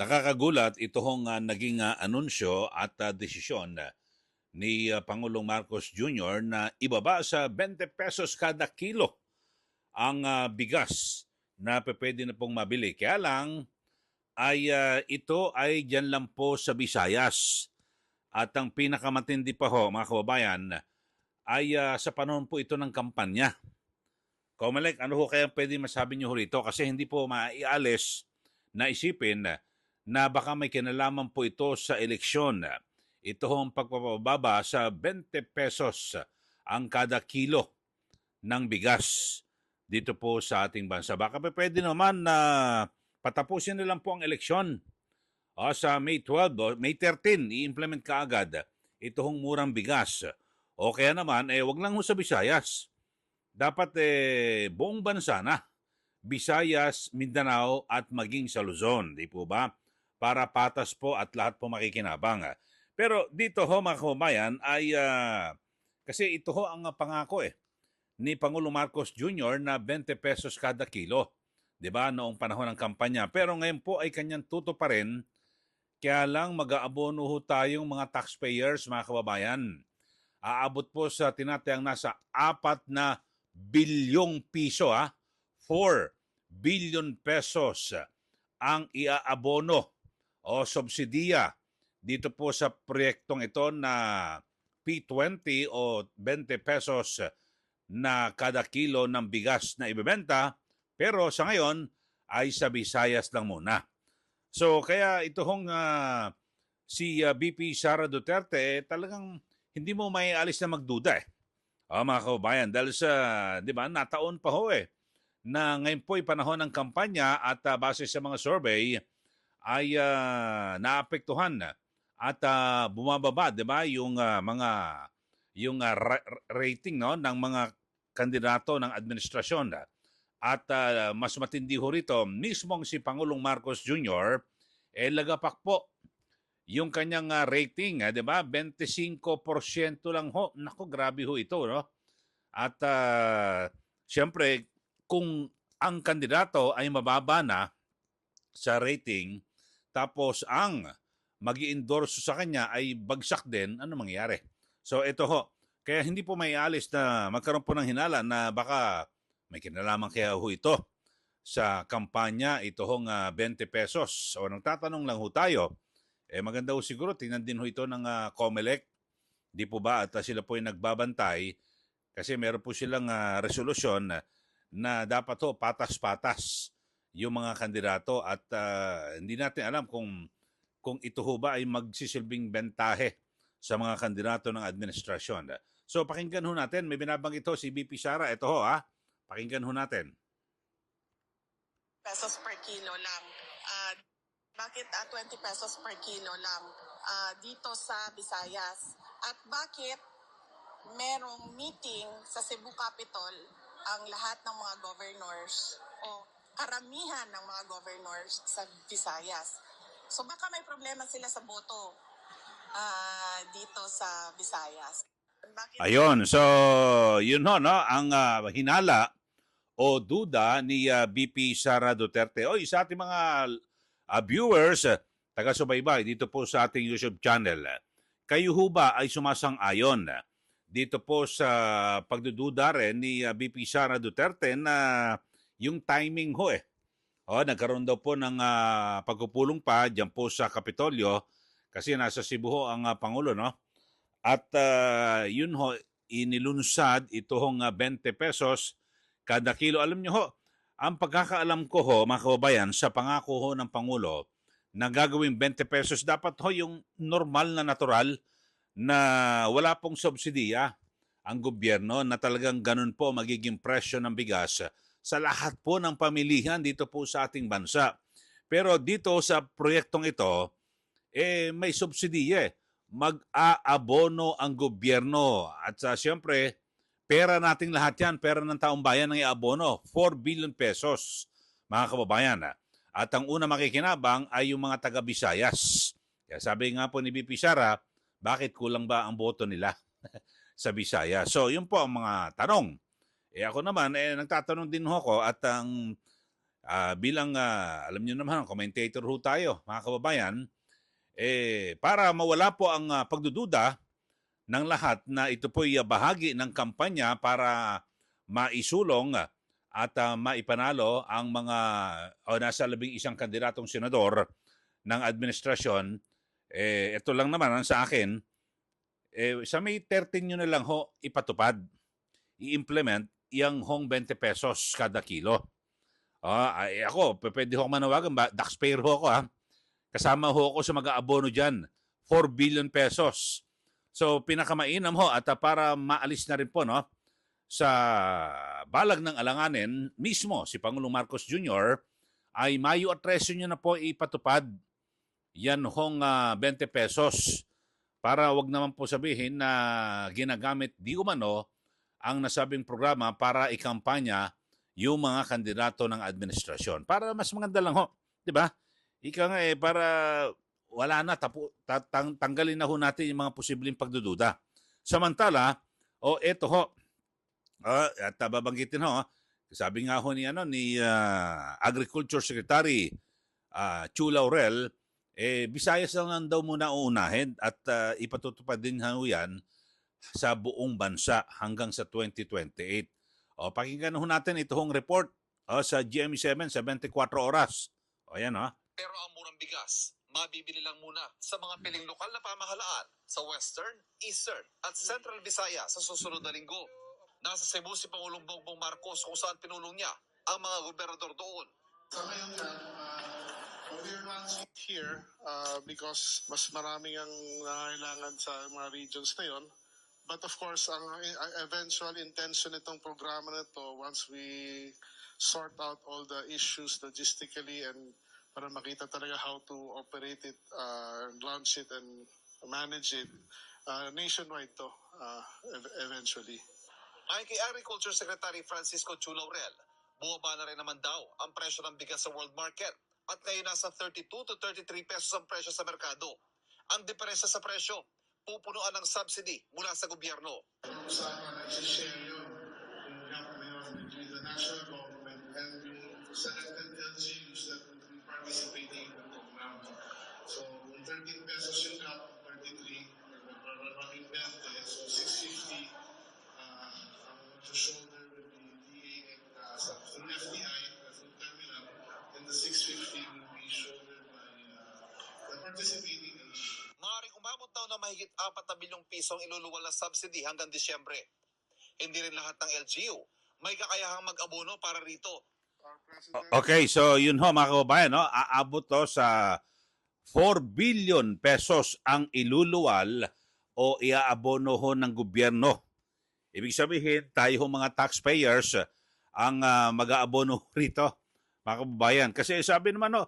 Nakakagulat ito hong naging anunsyo at desisyon ni Pangulong Marcos Jr. na ibaba sa 20 pesos kada kilo ang bigas na pwede na pong mabili. Kaya lang ay ito ay dyan lang po sa Visayas. At ang pinakamatindi pa ho, mga kababayan, ay sa panahon po ito ng kampanya. Comelec, ano ho kaya pwede masabi niyo ho rito? Kasi hindi po maialis na isipin na baka may kinalaman po ito sa eleksyon. Ito hong pagpapababa sa 20 pesos ang kada kilo ng bigas dito po sa ating bansa. Baka pa pwede naman na patapusin na lang po ang eleksyon. Sa May 12 o May 13, i-implement ka agad ito hong murang bigas. O kaya naman, wag lang ho sa Visayas. Dapat buong bansa na. Visayas, Mindanao at maging sa Luzon, di po ba? Para patas po at lahat po makikinabang. Pero dito ho mga kababayan ay kasi ito ho ang pangako ni Pangulong Marcos Jr. na 20 pesos kada kilo. 'Di ba? Noong panahon ng kampanya. Pero ngayon po ay kanyang tuto pa rin. Kaya lang mag-aabono ho tayong mga taxpayers, mga kababayan. Aabot po sa tinatayang nasa 4 na bilyong piso, 4 billion pesos ang iaabono o subsidiya dito po sa proyektong ito na P20 o 20 pesos na kada kilo ng bigas na ibebenta, pero sa ngayon ay sa Visayas lang muna. So kaya ito hong si VP Sara Duterte talagang hindi mo may alis na magduda mga kababayan, dahil sa, di ba, nataon pa ho na ngayon po ay panahon ng kampanya at base sa mga survey ay naapektuhan at bumababa, di ba, yung rating no ng mga kandidato ng administrasyon. At mas matindi ho rito, mismong si Pangulong Marcos Jr. Lagapak po yung kanyang rating, 'di ba? 25% lang ho. Nako, grabe ho ito, no? At siyempre, kung ang kandidato ay mababa na sa rating, tapos ang magi-endorse sa kanya ay bagsak din, ano mangyayari? So ito ho, kaya hindi po may alis na magkaroon po ng hinala na baka may kinalaman kaya ho ito sa kampanya, ito hong 20 pesos. So nagtatanong lang ho tayo, maganda ho siguro, tingnan din ho ito ng Comelec, di po ba? At sila po yung nagbabantay kasi meron po silang resolusyon na dapat ho patas-patas yung mga kandidato at hindi natin alam kung ito ho ba ay magsisilbing bentahe sa mga kandidato ng administrasyon. So pakinggan ho natin, may binabanggit ho si VP Sara, ito ho pakinggan ho natin. Pesos per kilo lang. Bakit 20 pesos per kilo lang dito sa Visayas? At bakit merong meeting sa Cebu Capitol ang lahat ng mga governors o karamihan ng mga governors sa Visayas? So baka may problema sila sa boto dito sa Visayas. Ayun, so yun ho, no, ang hinala o duda ni VP Sara Duterte. Oy, sa ating mga viewers, taga-subaybay dito po sa ating YouTube channel, kayo ho ba ay sumasang-ayon dito po sa pagdududa rin ni VP Sara Duterte na yung timing ho nagkaroon daw po ng pagpupulong pa dyan po sa Kapitolyo kasi nasa Cebu ho ang Pangulo, no? At yun ho, inilunsad ito hong 20 pesos kada kilo. Alam nyo ho, ang pagkakaalam ko ho, mga kababayan, sa pangako ho ng Pangulo na gagawing 20 pesos, dapat ho yung normal na natural na wala pong subsidiya ang gobyerno na talagang ganun po magiging presyo ng bigas sa lahat po ng pamilihan dito po sa ating bansa. Pero dito sa proyektong ito, may subsidiya mag-aabono ang gobyerno. At siyempre, pera nating lahat yan, pera ng taong bayan ang iabono, 4 billion pesos, mga kababayan. At ang una makikinabang ay yung mga taga-Visayas. Kaya sabi nga po ni BP Sara, bakit kulang ba ang boto nila sa Visayas? So, yun po ang mga tanong. Ako naman, nagtatanong din ako at ang Bilang, alam niyo naman, commentator ho tayo, mga kababayan, para mawala po ang pagdududa ng lahat na ito po'y bahagi ng kampanya para maisulong at maipanalo ang mga nasa 11 kandidatong senador ng administrasyon. Ito lang naman ang sa akin, sa May 13 nyo na lang ho ipatupad, i-implement yung hong 20 pesos kada kilo. Ako, pwede ho manawagan, taxpayer ho ako Kasama ho ako sa mag-aabono dyan, 4 billion pesos. So pinakamainam ho at para maalis na rin po sa balag ng alanganin mismo si Pangulong Marcos Jr. ay Mayo at 13 nyo na po ipatupad yan hong 20 pesos para wag naman po sabihin na ginagamit di umano ang nasabing programa para ikampanya yung mga kandidato ng administrasyon. Para mas maganda lang ho, di ba? Ika nga para wala na, tanggalin na ho natin yung mga posibleng pagdududa. Samantala, eto ho, at babanggitin ho, sabi nga ho ni Agriculture Secretary Chu Laurel, Visayas lang daw muna uunahin at ipatutupad din ho yan sa buong bansa hanggang sa 2028. Pakinggan ho natin itong report sa GMA7 sa 24 oras. Ayan Pero ang murang bigas, mabibili lang muna sa mga piling lokal na pamahalaan sa Western, Eastern at Central Visayas sa susunod na linggo. Nasa Cebu si Pangulong Bongbong Marcos kung saan pinulong niya ang mga gobernador doon. Sa ngayon nga, we're not here because mas maraming ang nangailangan sa mga regions na yon. But of course, ang eventual intention nitong programa na to, once we sort out all the issues logistically and para makita talaga how to operate it, launch it, and manage it, nationwide to eventually. Ayon kay Agriculture Secretary Francisco Chu Laurel, bumaba na rin naman daw ang presyo ng bigas sa world market at ngayon nasa 32 to 33 pesos ang presyo sa merkado. Ang diferensya sa presyo, pupunuan ng subsidy mula sa gobyerno. Usapan na isi-share yun, yung gap na yun between the national government and yung selected LGUs that will be participating in the program. So, kung 13 pesos yung gap, 33, maging 20, so 650, ang shoulder will be DA through FDI, through terminal, and the 650 will be shouldered by the participating LGU. Maaaring umabot daw na mahigit 4 na bilyong piso ang iluluwal na subsidy hanggang Disyembre. Hindi rin lahat ng LGU may kakayahang mag-abono para rito. Okay, so yun ho mga kababayan, aabot to sa 4 billion pesos ang iluluwal o iaabono ho ng gobyerno. Ibig sabihin, tayo ho mga taxpayers ang mag-aabono rito, mga kababayan. Kasi sabi naman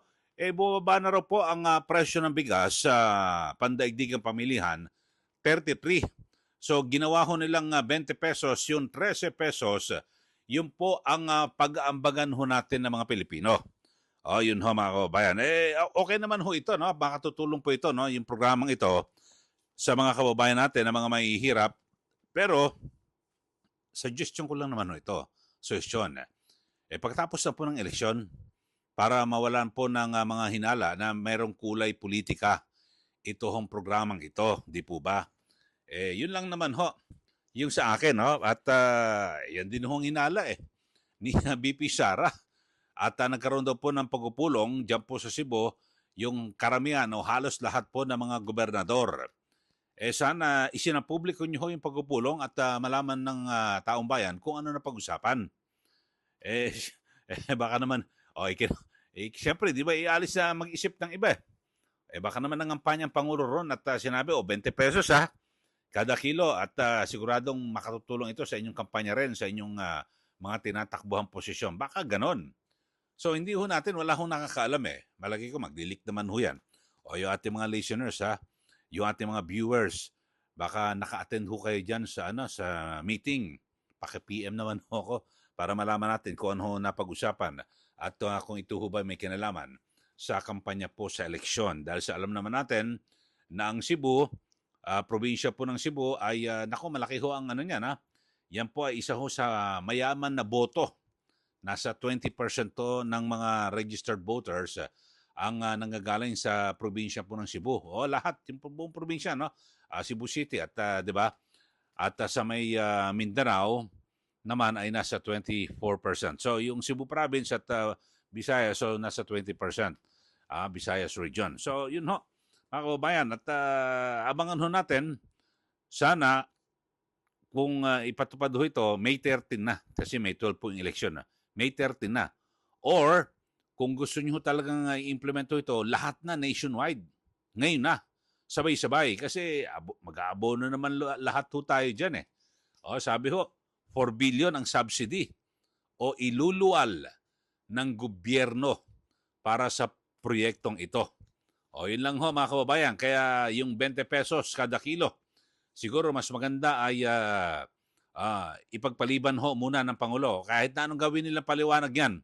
bumaba na raw po ang presyo ng bigas sa pandaigdigang pamilihan, 33. So ginawa ho nilang 20 pesos, yung 13 pesos, yun po ang pag-aambagan ho natin ng mga Pilipino. Yun ho mga kababayan. Okay naman ho ito, makatutulong po ito, yung programang ito sa mga kababayan natin, na mga mahihirap. Pero, suggestion ko lang naman ho ito. Suggestion. Pagkatapos na po ng eleksyon, para mawalan po ng mga hinala na mayroong kulay politika ito hong programang ito, di po ba? Yun lang naman ho, yung sa akin, at yan din hong hinala ni BP Sara. At nagkaroon daw po ng pagpupulong dyan po sa Cebu, yung karamihan o halos lahat po ng mga gobernador. Sana isinapubliko nyo ho yung pagpupulong at malaman ng taong bayan kung ano na pag-usapan. Baka naman, siyempre, di ba, ialis na mag-isip ng iba. Baka naman nangampanya ang Pangulo ron at sinabi, 20 pesos kada kilo at siguradong makatutulong ito sa inyong kampanya rin, sa inyong mga tinatakbuhang posisyon. Baka ganon. So, hindi ho natin, wala ho nakakaalam Malagi ko, magdilik naman ho yan. O yung ating mga listeners, yung ating mga viewers, baka naka-attend ho kayo dyan sa meeting. Paki-PM naman ho ako para malaman natin kung ano napag-usapan at kung ito ho ba may kinalaman sa kampanya po sa eleksyon. Dahil sa alam naman natin na ang Cebu, probinsya po ng Cebu ay, malaki ho ang niyan. Yan po ay isa ho sa mayaman na boto Nasa 20% to ng mga registered voters ang nanggagaling sa probinsya po ng Cebu. O lahat, yung buong probinsya, no? Cebu City at 'di ba? At sa may Mindanao naman ay nasa 24%. So yung Cebu province at Visayas so nasa 20%. Visayas region. So yun ho, mga kababayan, at abangan ho natin sana kung ipatupad ho ito, May 13 na. Kasi May 12 po yung election. May 13 na. Or, kung gusto nyo talagang i-implement ho ito, lahat na nationwide. Ngayon na. Sabay-sabay. Kasi mag-aabono naman lahat ho tayo dyan eh. O, sabi ho, 4 billion ang subsidy o iluluwal ng gobyerno para sa proyektong ito. O, yun lang ho mga kababayan. Kaya yung 20 pesos kada kilo, siguro mas maganda ay ipagpaliban ho muna ng Pangulo. Kahit na anong gawin nilang paliwanag yan,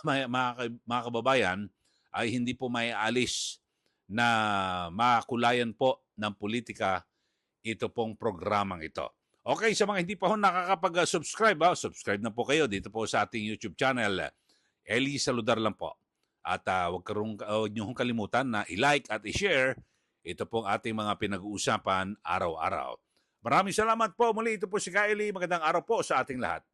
mga kababayan, ay hindi po may alis na makulayan po ng politika ito pong programang ito. Okay, sa mga hindi pa ho nakakapag-subscribe, subscribe na po kayo dito po sa ating YouTube channel. Eli Saludar lang po. At huwag niyo kalimutan na i-like at i-share ito pong ating mga pinag-uusapan araw-araw. Maraming salamat po muli. Ito po si Kylie. Magandang araw po sa ating lahat.